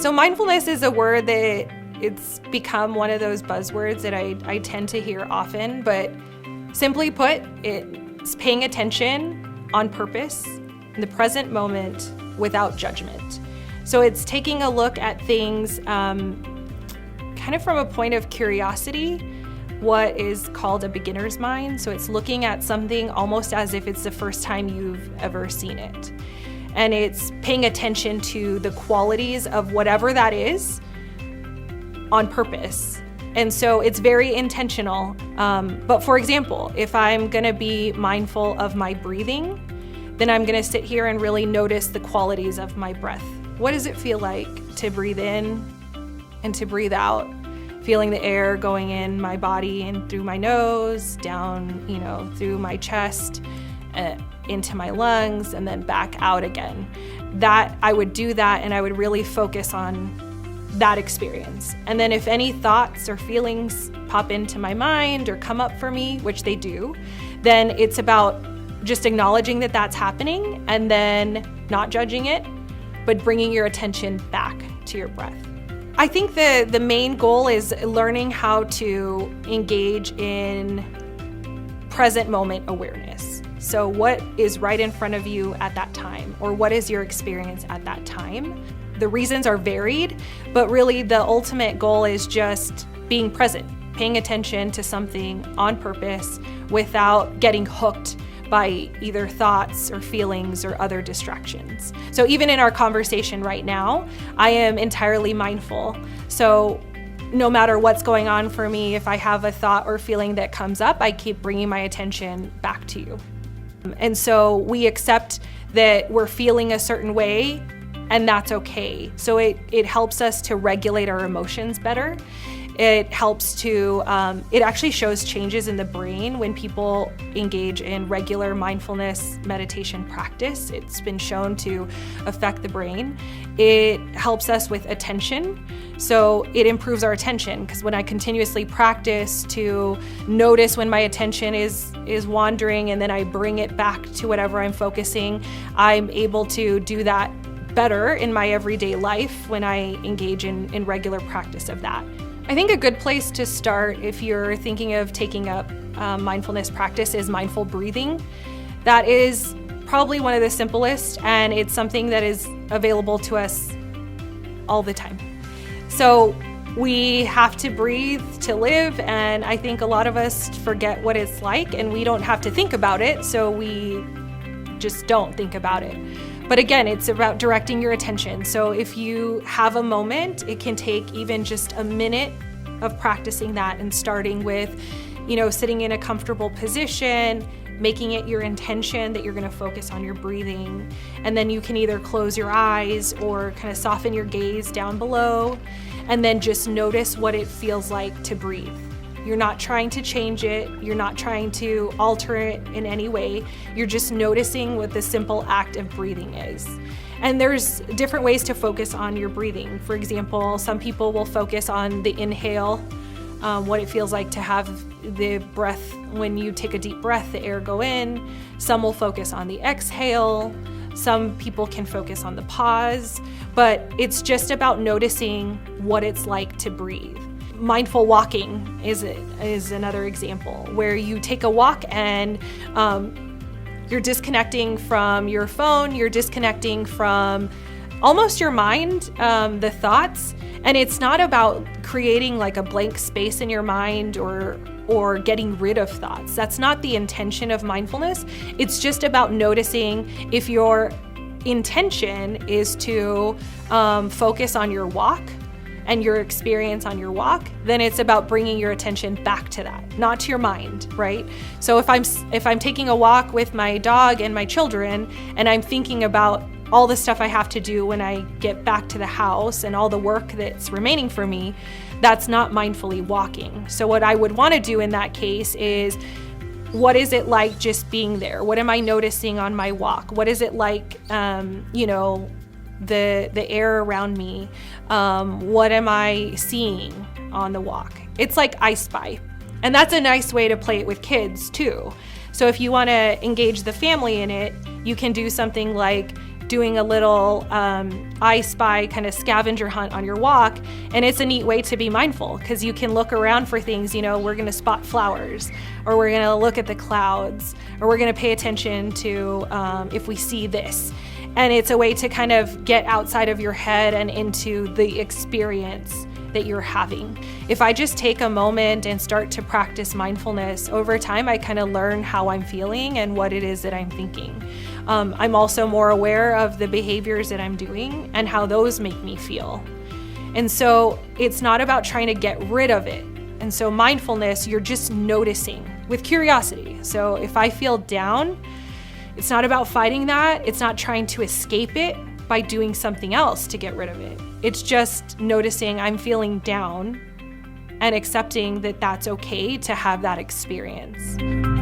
So mindfulness is a word that it's become one of those buzzwords that I tend to hear often, but simply put, it's paying attention on purpose in the present moment without judgment. So it's taking a look at things kind of from a point of curiosity, what is called a beginner's mind. So it's looking at something almost as if it's the first time you've ever seen it. And it's paying attention to the qualities of whatever that is on purpose. And so it's very intentional. But for example, if I'm gonna be mindful of my breathing, then I'm gonna sit here and really notice the qualities of my breath. What does it feel like to breathe in and to breathe out? Feeling the air going in my body and through my nose, down, through my chest, into my lungs, and then back out again. That I would do that, and I would really focus on that experience. And then if any thoughts or feelings pop into my mind or come up for me, which they do, then it's about just acknowledging that that's happening and then not judging it, but bringing your attention back to your breath. I think the main goal is learning how to engage in present moment awareness. So what is right in front of you at that time, or what is your experience at that time? The reasons are varied, but really the ultimate goal is just being present, paying attention to something on purpose without getting hooked by either thoughts or feelings or other distractions. So even in our conversation right now, I am entirely mindful. So no matter what's going on for me, if I have a thought or feeling that comes up, I keep bringing my attention back to you. And so we accept that we're feeling a certain way, and that's okay. So it helps us to regulate our emotions better. It helps to, it actually shows changes in the brain when people engage in regular mindfulness meditation practice. It's been shown to affect the brain. It helps us with attention. So it improves our attention, because when I continuously practice to notice when my attention is wandering and then I bring it back to whatever I'm focusing, I'm able to do that better in my everyday life when I engage in regular practice of that. I think a good place to start if you're thinking of taking up mindfulness practice is mindful breathing. That is probably one of the simplest, and it's something that is available to us all the time. So we have to breathe to live, and I think a lot of us forget what it's like, and we don't have to think about it, so we just don't think about it. But again, it's about directing your attention. So if you have a moment, it can take even just a minute of practicing that, and starting with, sitting in a comfortable position, making it your intention that you're going to focus on your breathing. And then you can either close your eyes or kind of soften your gaze down below, and then just notice what it feels like to breathe. You're not trying to change it. You're not trying to alter it in any way. You're just noticing what the simple act of breathing is. And there's different ways to focus on your breathing. For example, some people will focus on the inhale, what it feels like to have the breath when you take a deep breath, the air go in. Some will focus on the exhale. Some people can focus on the pause. But it's just about noticing what it's like to breathe. Mindful walking is another example, where you take a walk and you're disconnecting from your phone, you're disconnecting from almost your mind, the thoughts. And it's not about creating like a blank space in your mind or getting rid of thoughts. That's not the intention of mindfulness. It's just about noticing if your intention is to focus on your walk and your experience on your walk, then it's about bringing your attention back to that, not to your mind, right? So if I'm taking a walk with my dog and my children, and I'm thinking about all the stuff I have to do when I get back to the house and all the work that's remaining for me, that's not mindfully walking. So what I would want to do in that case is, what is it like just being there? What am I noticing on my walk? What is it like, the air around me? What am I seeing on the walk? It's like I Spy. And that's a nice way to play it with kids too. So if you want to engage the family in it, you can do something like doing a little I Spy kind of scavenger hunt on your walk. And it's a neat way to be mindful because you can look around for things, we're going to spot flowers, or we're going to look at the clouds, or we're going to pay attention to if we see this. And it's a way to kind of get outside of your head and into the experience that you're having. If I just take a moment and start to practice mindfulness, over time I kind of learn how I'm feeling and what it is that I'm thinking. I'm also more aware of the behaviors that I'm doing and how those make me feel. And so it's not about trying to get rid of it. And so mindfulness, you're just noticing with curiosity. So if I feel down, it's not about fighting that. It's not trying to escape it by doing something else to get rid of it. It's just noticing I'm feeling down and accepting that that's okay to have that experience.